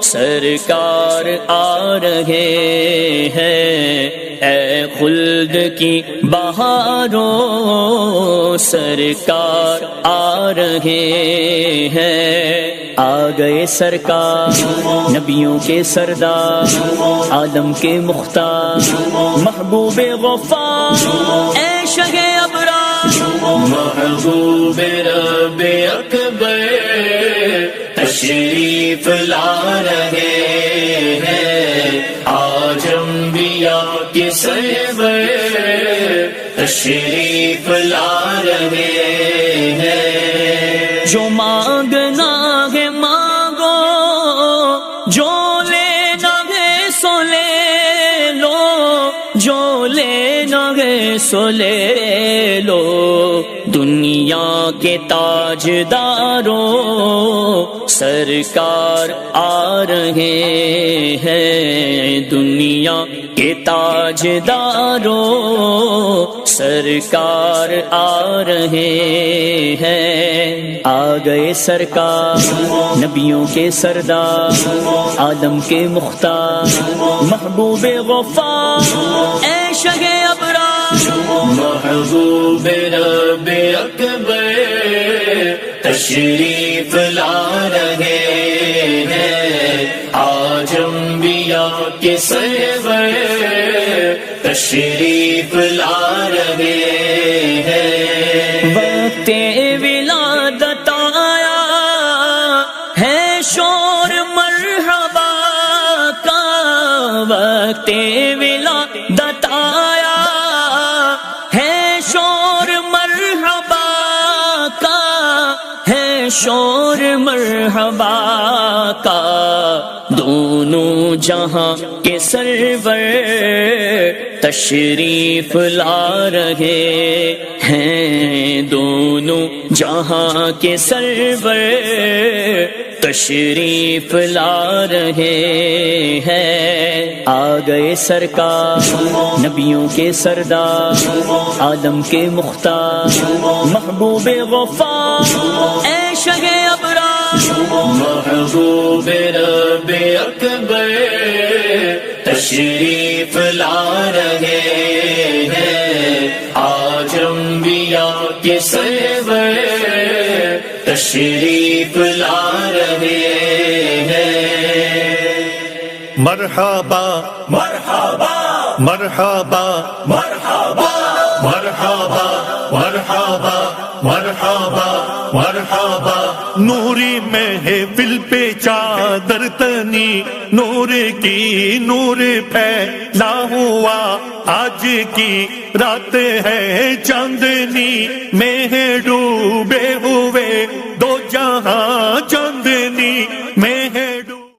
سرکار آ رہے ہیں، اے خلد کی بہاروں سرکار آ رہے ہیں۔ آ گئے سرکار نبیوں کے سردار، عالم کے مختار، محبوب غفار، اے شہ ابرار، محبوب رب اکبر تشریف لا رہے ہیں۔ آج انبیاء کے سرور تشریف لا رہے ہیں۔ جو مانگنا ہے مانگو، جو لینا ہے سو لے لو، جو لینا ہے سو لے لو۔ دنیا کے تاجداروں سرکار آ رہے ہیں، دنیا کے تاجداروں سرکار آ رہے ہیں۔ آ گئے سرکار نبیوں کے سردار، عالم کے مختار، محبوب غفار، اے شہ ابرار، محبوب رب اکبر تشریف لا رہے ہیں۔ آج انبیاء کے سرور تشریف لا رہے ہیں۔ وقت ولادت آیا ہے شور مرحبا کا، وقت ولادت آیا ہے شور مرحبا کا، ہے شور مرحبا کا۔ دونوں جہاں کے سرور تشریف لا رہے ہیں، دونوں جہاں کے سرور تشریف لا رہے ہیں۔ آ گئے سرکار نبیوں کے سردار، عالم کے مختار، محبوب غفار، اے شہ ابرار، محبوب رب اکبر تشریف لا رہے ہیں۔ آج انبیاء کے سرور تشریف لا رہے ہیں۔ مرحبا مرحبا مرحبا مرحبا مرحبا مرحبا مرحبا مرحبا۔ نوری محفل پہ چادر تنی نور کی نور پھیلا ہوا، آج کی رات ہے چاندنی میں ڈوبے ہوئے دو جہاں